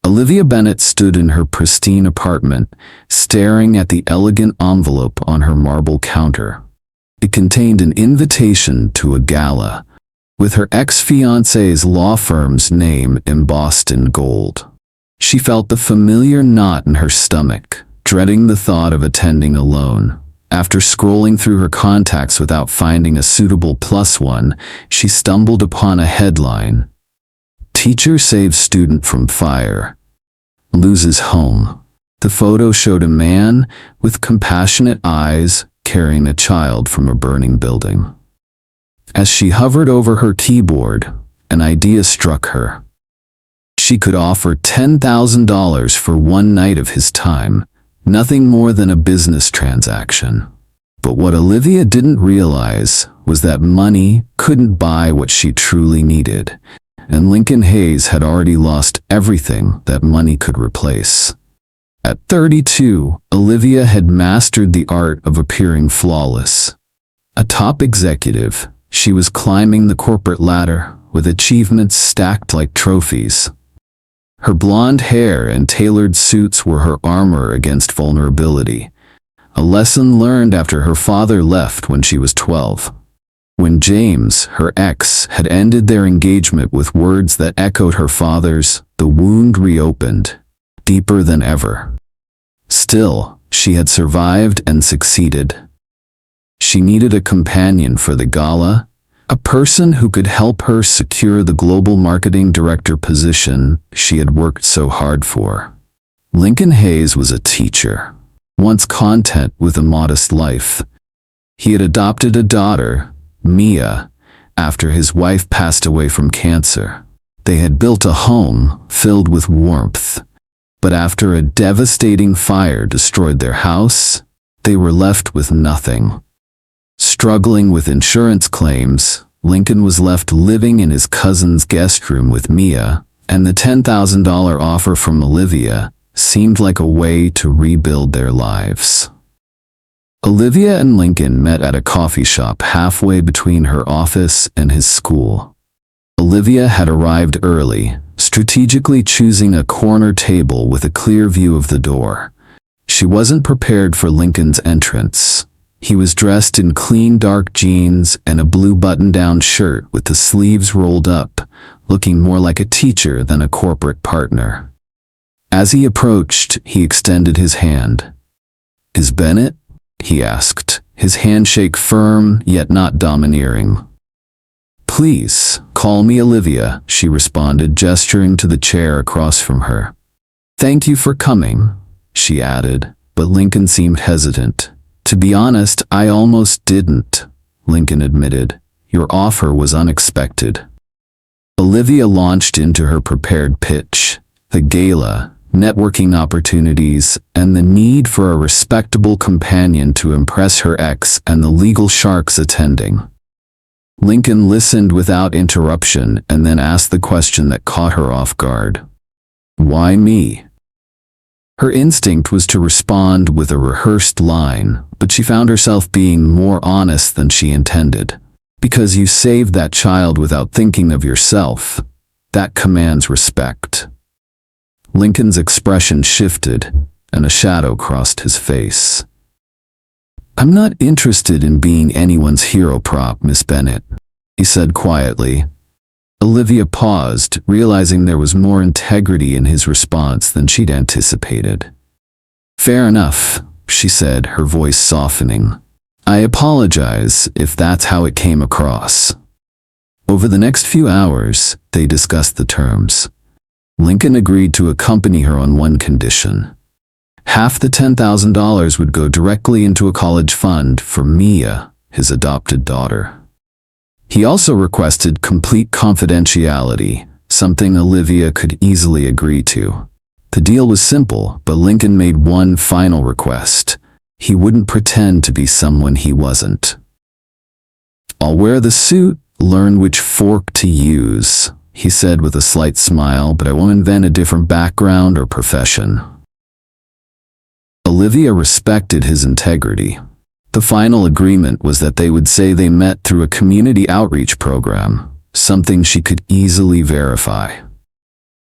Olivia Bennet stood in her pristine apartment, staring at the elegant envelope on her marble counter. It contained an invitation to a gala, with her ex-fiancé's law firm's name embossed in gold. She felt the familiar knot in her stomach, dreading the thought of attending alone. After scrolling through her contacts without finding a suitable +1, she stumbled upon a headline: "Teacher saves student from fire. Loses home." The photo showed a man with compassionate eyes carrying a child from a burning building. As she hovered over her keyboard, an idea struck her. She could offer $10,000 for one night of his time, nothing more than a business transaction. But what Olivia didn't realize was that money couldn't buy what she truly needed, and Lincoln Hayes had already lost everything that money could replace. At 32, Olivia had mastered the art of appearing flawless. A top executive, she was climbing the corporate ladder, with achievements stacked like trophies. Her blonde hair and tailored suits were her armor against vulnerability, a lesson learned after her father left when she was 12. When James, her ex, had ended their engagement with words that echoed her father's, the wound reopened, deeper than ever. Still, she had survived and succeeded. She needed a companion for the gala, a person who could help her secure the global marketing director position she had worked so hard for. Lincoln Hayes was a teacher, once content with a modest life. He had adopted a daughter, Mia, after his wife passed away from cancer. They had built a home filled with warmth, but after a devastating fire destroyed their house, they were left with nothing. Struggling with insurance claims, Lincoln was left living in his cousin's guest room with Mia, and the $10,000 offer from Olivia seemed like a way to rebuild their lives. Olivia and Lincoln met at a coffee shop halfway between her office and his school. Olivia had arrived early, strategically choosing a corner table with a clear view of the door. She wasn't prepared for Lincoln's entrance. He was dressed in clean dark jeans and a blue button-down shirt with the sleeves rolled up, looking more like a teacher than a corporate partner. As he approached, he extended his hand. "Is Bennett?" he asked, his handshake firm yet not domineering. "Please, call me Olivia," she responded, gesturing to the chair across from her. "Thank you for coming," she added, but Lincoln seemed hesitant. "To be honest, I almost didn't," Lincoln admitted. "Your offer was unexpected." Olivia launched into her prepared pitch: the gala, networking opportunities, and the need for a respectable companion to impress her ex and the legal sharks attending. Lincoln listened without interruption and then asked the question that caught her off guard. "Why me?" Her instinct was to respond with a rehearsed line, but she found herself being more honest than she intended. "Because you saved that child without thinking of yourself. That commands respect." Lincoln's expression shifted, and a shadow crossed his face. "I'm not interested in being anyone's hero prop, Miss Bennett," he said quietly. Olivia paused, realizing there was more integrity in his response than she'd anticipated. "Fair enough," she said, her voice softening. "I apologize if that's how it came across." Over the next few hours, they discussed the terms. Lincoln agreed to accompany her on one condition. Half the $10,000 would go directly into a college fund for Mia, his adopted daughter. He also requested complete confidentiality, something Olivia could easily agree to. The deal was simple, but Lincoln made one final request. He wouldn't pretend to be someone he wasn't. "I'll wear the suit, learn which fork to use," he said with a slight smile, "but I won't invent a different background or profession." Olivia respected his integrity. The final agreement was that they would say they met through a community outreach program, something she could easily verify.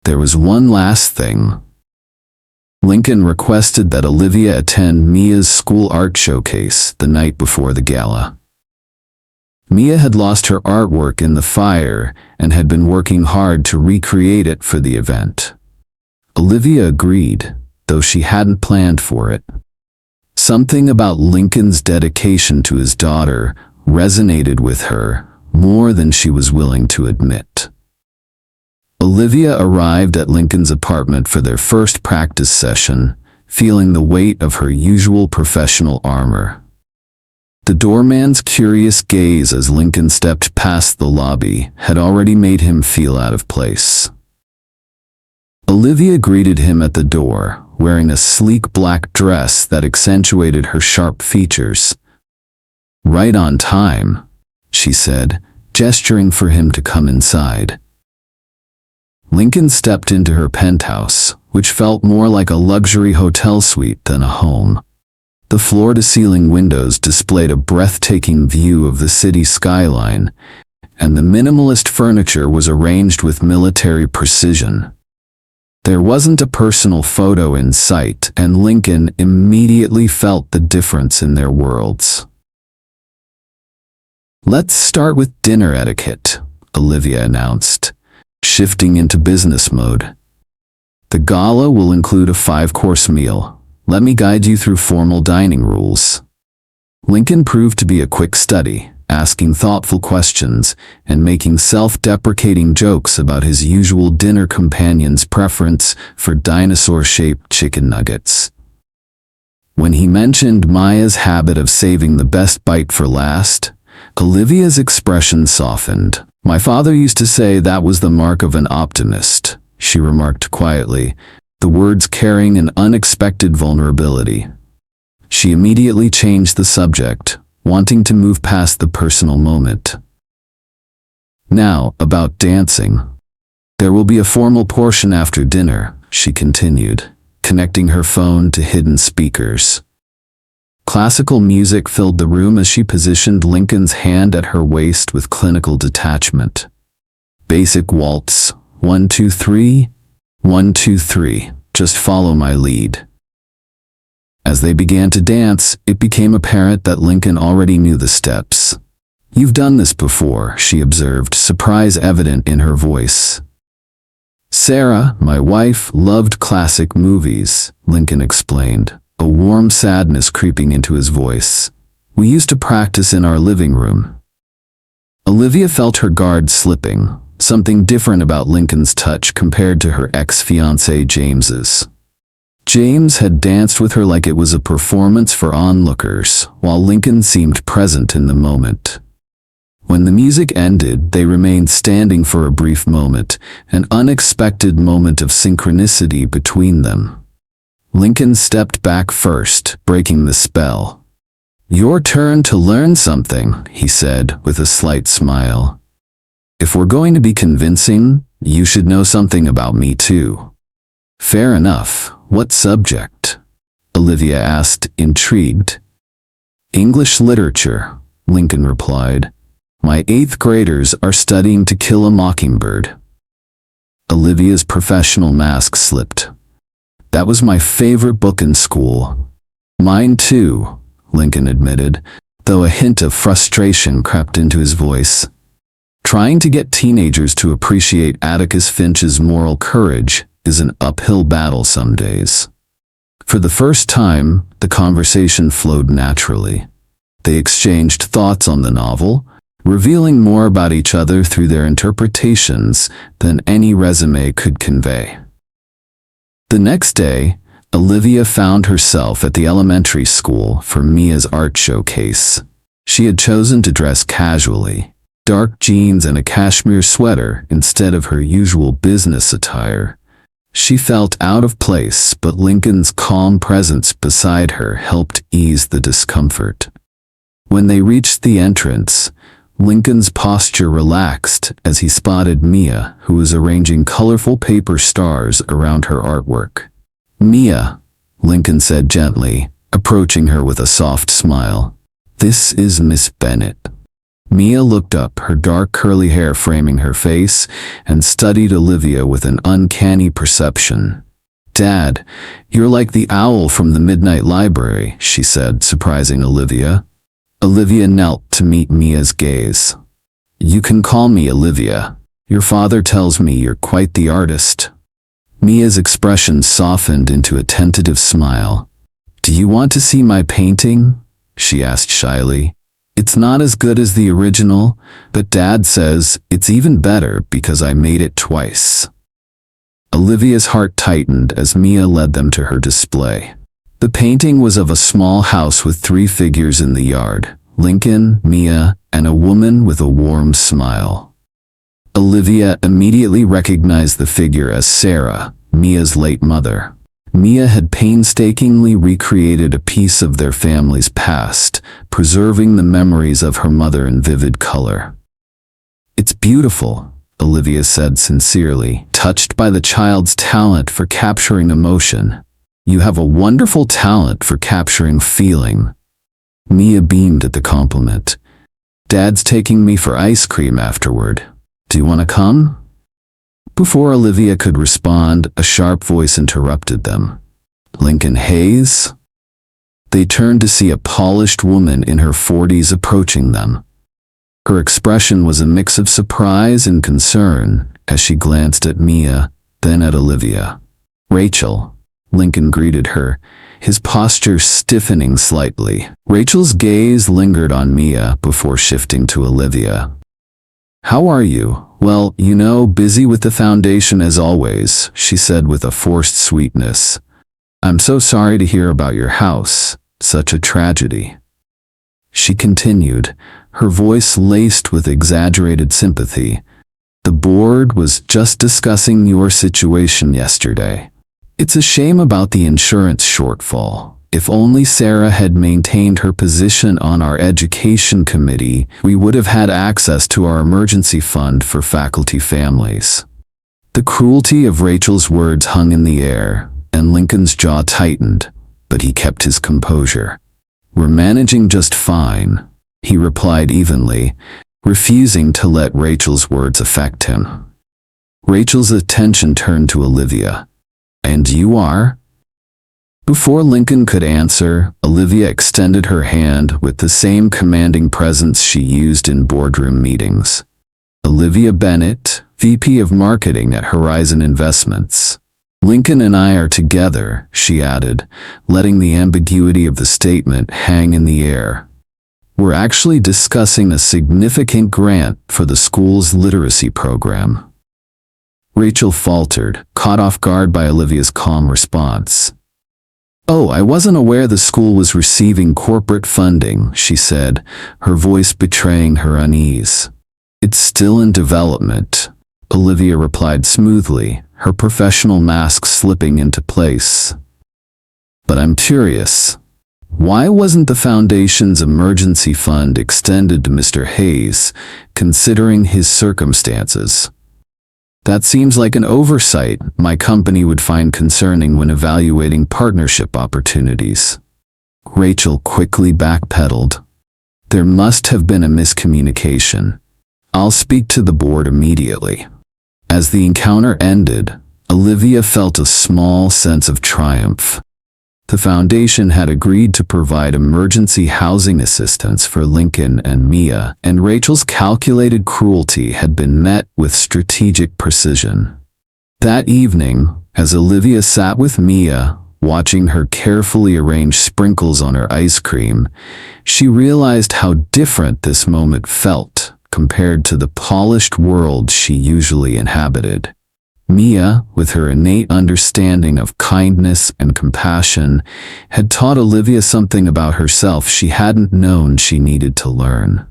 There was one last thing. Lincoln requested that Olivia attend Mia's school art showcase the night before the gala. Mia had lost her artwork in the fire and had been working hard to recreate it for the event. Olivia agreed, though she hadn't planned for it. Something about Lincoln's dedication to his daughter resonated with her more than she was willing to admit. Olivia arrived at Lincoln's apartment for their first practice session, feeling the weight of her usual professional armor. The doorman's curious gaze as Lincoln stepped past the lobby had already made him feel out of place. Olivia greeted him at the door, wearing a sleek black dress that accentuated her sharp features. "Right on time," she said, gesturing for him to come inside. Lincoln stepped into her penthouse, which felt more like a luxury hotel suite than a home. The floor-to-ceiling windows displayed a breathtaking view of the city skyline, and the minimalist furniture was arranged with military precision. There wasn't a personal photo in sight, and Lincoln immediately felt the difference in their worlds. "Let's start with dinner etiquette," Olivia announced, shifting into business mode. "The gala will include a 5-course meal. Let me guide you through formal dining rules." Lincoln proved to be a quick study, asking thoughtful questions and making self-deprecating jokes about his usual dinner companion's preference for dinosaur-shaped chicken nuggets. When he mentioned Maya's habit of saving the best bite for last, Olivia's expression softened. "My father used to say that was the mark of an optimist," she remarked quietly, the words carrying an unexpected vulnerability. She immediately changed the subject, wanting to move past the personal moment. "Now, about dancing. There will be a formal portion after dinner," she continued, connecting her phone to hidden speakers. Classical music filled the room as she positioned Lincoln's hand at her waist with clinical detachment. "Basic waltz, 1, 2, 3, 1, 2, 3, just follow my lead." As they began to dance, it became apparent that Lincoln already knew the steps. "You've done this before," she observed, surprise evident in her voice. "Sarah, my wife, loved classic movies," Lincoln explained, a warm sadness creeping into his voice. "We used to practice in our living room." Olivia felt her guard slipping, something different about Lincoln's touch compared to her ex-fiancé James's. James had danced with her like it was a performance for onlookers, while Lincoln seemed present in the moment. When the music ended, they remained standing for a brief moment, an unexpected moment of synchronicity between them. Lincoln stepped back first, breaking the spell. "Your turn to learn something," he said, with a slight smile. "If we're going to be convincing, you should know something about me too." "Fair enough. What subject?" Olivia asked, intrigued. "English literature," Lincoln replied. "My 8th graders are studying To Kill a Mockingbird." Olivia's professional mask slipped. "That was my favorite book in school." "Mine too," Lincoln admitted, though a hint of frustration crept into his voice. Trying to get teenagers to appreciate Atticus Finch's moral courage is an uphill battle some days. For the first time, the conversation flowed naturally. They exchanged thoughts on the novel, revealing more about each other through their interpretations than any resume could convey. The next day, Olivia found herself at the elementary school for Mia's art showcase. She had chosen to dress casually, dark jeans and a cashmere sweater instead of her usual business attire. She felt out of place, but Lincoln's calm presence beside her helped ease the discomfort. When they reached the entrance, Lincoln's posture relaxed as he spotted Mia, who was arranging colorful paper stars around her artwork. "Mia," Lincoln said gently, approaching her with a soft smile. "This is Miss Bennett." Mia looked up, her dark curly hair framing her face, and studied Olivia with an uncanny perception. "Dad, you're like the owl from the Midnight Library," she said, surprising Olivia. Olivia knelt to meet Mia's gaze. "You can call me Olivia. Your father tells me you're quite the artist." Mia's expression softened into a tentative smile. "Do you want to see my painting?" she asked shyly. "It's not as good as the original, but Dad says it's even better because I made it twice." Olivia's heart tightened as Mia led them to her display. The painting was of a small house with 3 figures in the yard: Lincoln, Mia, and a woman with a warm smile. Olivia immediately recognized the figure as Sarah, Mia's late mother. Mia had painstakingly recreated a piece of their family's past, preserving the memories of her mother in vivid color. "It's beautiful," Olivia said sincerely, touched by the child's talent for capturing emotion. "You have a wonderful talent for capturing feeling." Mia beamed at the compliment. "Dad's taking me for ice cream afterward. Do you want to come?" Before Olivia could respond, a sharp voice interrupted them. "Lincoln Hayes?" They turned to see a polished woman in her 40s approaching them. Her expression was a mix of surprise and concern as she glanced at Mia, then at Olivia. "Rachel," Lincoln greeted her, his posture stiffening slightly. Rachel's gaze lingered on Mia before shifting to Olivia. "How are you?" "Well, busy with the foundation as always," she said with a forced sweetness. "I'm so sorry to hear about your house. Such a tragedy." She continued, her voice laced with exaggerated sympathy. "The board was just discussing your situation yesterday. It's a shame about the insurance shortfall. If only Sarah had maintained her position on our education committee, we would have had access to our emergency fund for faculty families." The cruelty of Rachel's words hung in the air, and Lincoln's jaw tightened, but he kept his composure. "We're managing just fine," he replied evenly, refusing to let Rachel's words affect him. Rachel's attention turned to Olivia. "And you are?" Before Lincoln could answer, Olivia extended her hand with the same commanding presence she used in boardroom meetings. "Olivia Bennett, VP of Marketing at Horizon Investments. Lincoln and I are together," she added, letting the ambiguity of the statement hang in the air. "We're actually discussing a significant grant for the school's literacy program." Rachel faltered, caught off guard by Olivia's calm response. "Oh, I wasn't aware the school was receiving corporate funding," she said, her voice betraying her unease. "It's still in development," Olivia replied smoothly, her professional mask slipping into place. "But I'm curious. Why wasn't the foundation's emergency fund extended to Mr. Hayes, considering his circumstances? That seems like an oversight my company would find concerning when evaluating partnership opportunities." Rachel quickly backpedaled. "There must have been a miscommunication. I'll speak to the board immediately." As the encounter ended, Olivia felt a small sense of triumph. The foundation had agreed to provide emergency housing assistance for Lincoln and Mia, and Rachel's calculated cruelty had been met with strategic precision. That evening, as Olivia sat with Mia, watching her carefully arrange sprinkles on her ice cream, she realized how different this moment felt compared to the polished world she usually inhabited. Mia, with her innate understanding of kindness and compassion, had taught Olivia something about herself she hadn't known she needed to learn.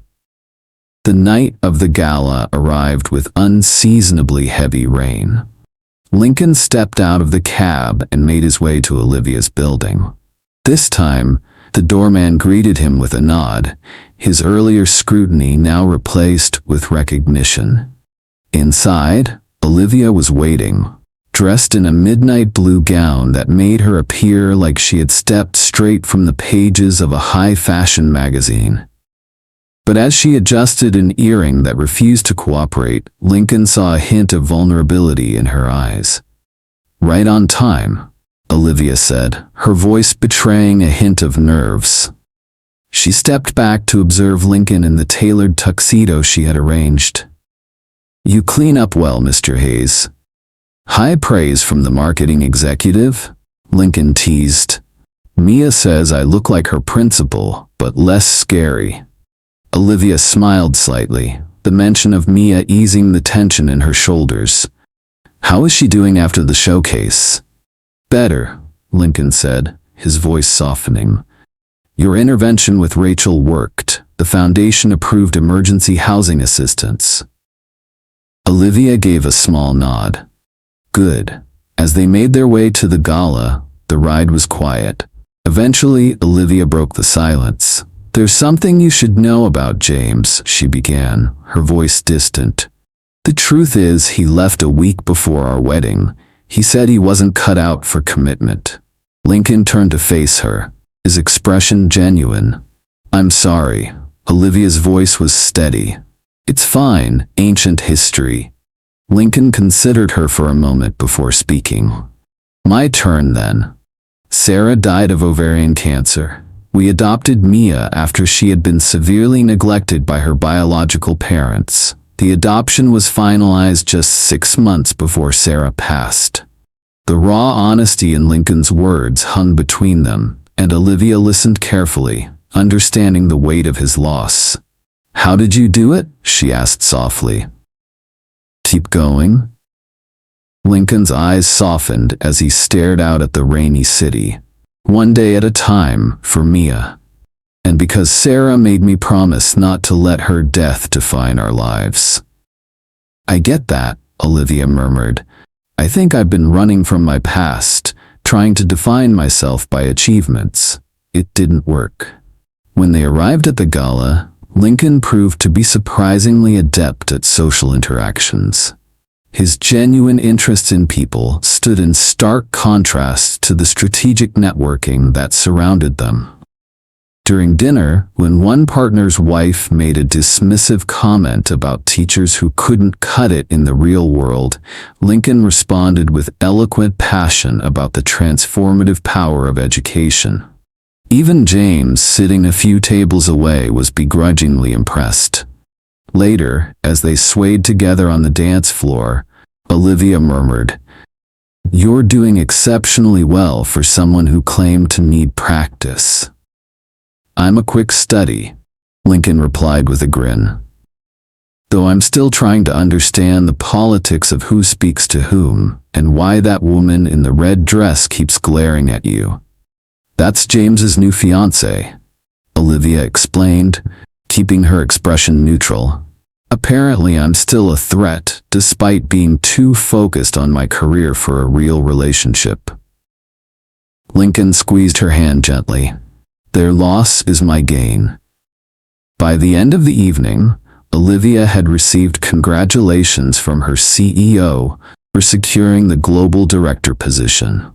The night of the gala arrived with unseasonably heavy rain. Lincoln stepped out of the cab and made his way to Olivia's building. This time, the doorman greeted him with a nod, his earlier scrutiny now replaced with recognition. Inside, Olivia was waiting, dressed in a midnight blue gown that made her appear like she had stepped straight from the pages of a high-fashion magazine. But as she adjusted an earring that refused to cooperate, Lincoln saw a hint of vulnerability in her eyes. "Right on time," Olivia said, her voice betraying a hint of nerves. She stepped back to observe Lincoln in the tailored tuxedo she had arranged. "You clean up well, Mr. Hayes." "High praise from the marketing executive?" Lincoln teased. "Mia says I look like her principal, but less scary." Olivia smiled slightly, the mention of Mia easing the tension in her shoulders. "How is she doing after the showcase?" "Better," Lincoln said, his voice softening. "Your intervention with Rachel worked. The foundation approved emergency housing assistance." Olivia gave a small nod. "Good." As they made their way to the gala, the ride was quiet. Eventually, Olivia broke the silence. "There's something you should know about James," she began, her voice distant. "The truth is, he left a week before our wedding. He said he wasn't cut out for commitment." Lincoln turned to face her, his expression genuine. "I'm sorry." Olivia's voice was steady. "It's fine, ancient history." Lincoln considered her for a moment before speaking. "My turn then. Sarah died of ovarian cancer. We adopted Mia after she had been severely neglected by her biological parents. The adoption was finalized just 6 months before Sarah passed." The raw honesty in Lincoln's words hung between them, and Olivia listened carefully, understanding the weight of his loss. "How did you do it?" she asked softly. "Keep going?" Lincoln's eyes softened as he stared out at the rainy city. "One day at a time, for Mia. And because Sarah made me promise not to let her death define our lives." "I get that," Olivia murmured. "I think I've been running from my past, trying to define myself by achievements. It didn't work." When they arrived at the gala, Lincoln proved to be surprisingly adept at social interactions. His genuine interest in people stood in stark contrast to the strategic networking that surrounded them. During dinner, when one partner's wife made a dismissive comment about teachers who couldn't cut it in the real world, Lincoln responded with eloquent passion about the transformative power of education. Even James, sitting a few tables away, was begrudgingly impressed. Later, as they swayed together on the dance floor, Olivia murmured, "You're doing exceptionally well for someone who claimed to need practice." "I'm a quick study," Lincoln replied with a grin. "Though I'm still trying to understand the politics of who speaks to whom, and why that woman in the red dress keeps glaring at you." "That's James's new fiancée," Olivia explained, keeping her expression neutral. "Apparently I'm still a threat, despite being too focused on my career for a real relationship." Lincoln squeezed her hand gently. "Their loss is my gain." By the end of the evening, Olivia had received congratulations from her CEO for securing the global director position.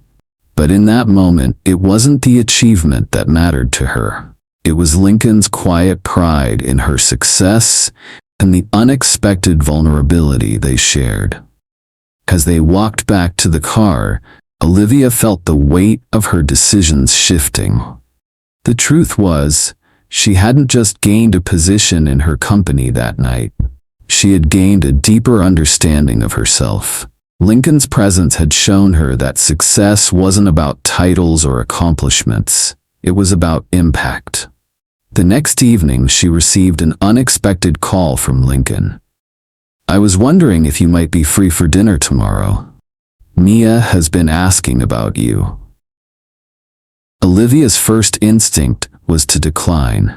But in that moment, it wasn't the achievement that mattered to her. It was Lincoln's quiet pride in her success and the unexpected vulnerability they shared. As they walked back to the car, Olivia felt the weight of her decisions shifting. The truth was, she hadn't just gained a position in her company that night. She had gained a deeper understanding of herself. Lincoln's presence had shown her that success wasn't about titles or accomplishments. It was about impact. The next evening, she received an unexpected call from Lincoln. "I was wondering if you might be free for dinner tomorrow. Mia has been asking about you." Olivia's first instinct was to decline.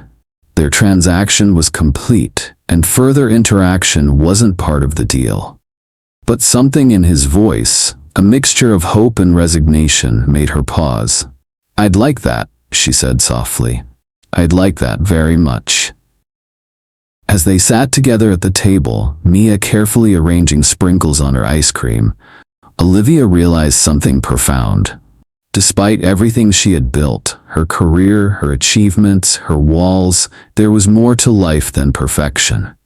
Their transaction was complete, and further interaction wasn't part of the deal. But something in his voice, a mixture of hope and resignation, made her pause. "I'd like that," she said softly. "I'd like that very much." As they sat together at the table, Mia carefully arranging sprinkles on her ice cream, Olivia realized something profound. Despite everything she had built, her career, her achievements, her walls. There was more to life than perfection.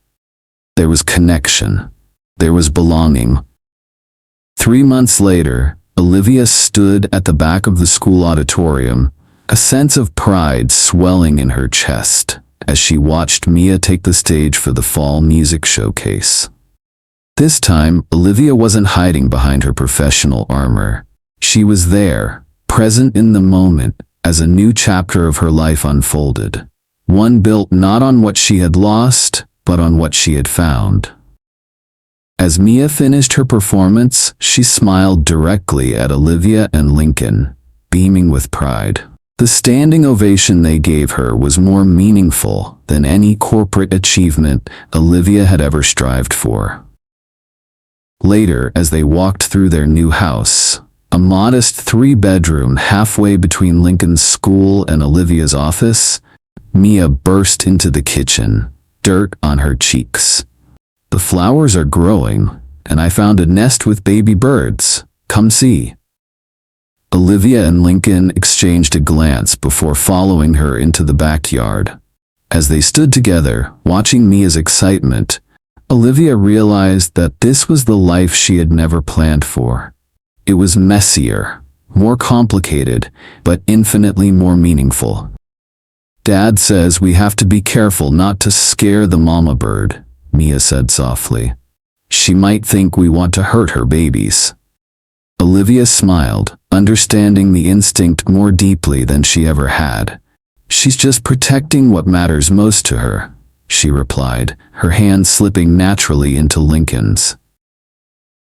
There was connection. There was belonging. 3 months later, Olivia stood at the back of the school auditorium, a sense of pride swelling in her chest as she watched Mia take the stage for the fall music showcase. This time, Olivia wasn't hiding behind her professional armor. She was there, present in the moment, as a new chapter of her life unfolded. One built not on what she had lost, but on what she had found. As Mia finished her performance, she smiled directly at Olivia and Lincoln, beaming with pride. The standing ovation they gave her was more meaningful than any corporate achievement Olivia had ever strived for. Later, as they walked through their new house, a modest 3-bedroom halfway between Lincoln's school and Olivia's office, Mia burst into the kitchen, dirt on her cheeks. "The flowers are growing, and I found a nest with baby birds. Come see." Olivia and Lincoln exchanged a glance before following her into the backyard. As they stood together, watching Mia's excitement, Olivia realized that this was the life she had never planned for. It was messier, more complicated, but infinitely more meaningful. "Dad says we have to be careful not to scare the mama bird," Mia said softly. "She might think we want to hurt her babies." Olivia smiled, understanding the instinct more deeply than she ever had. "She's just protecting what matters most to her," she replied, her hand slipping naturally into Lincoln's.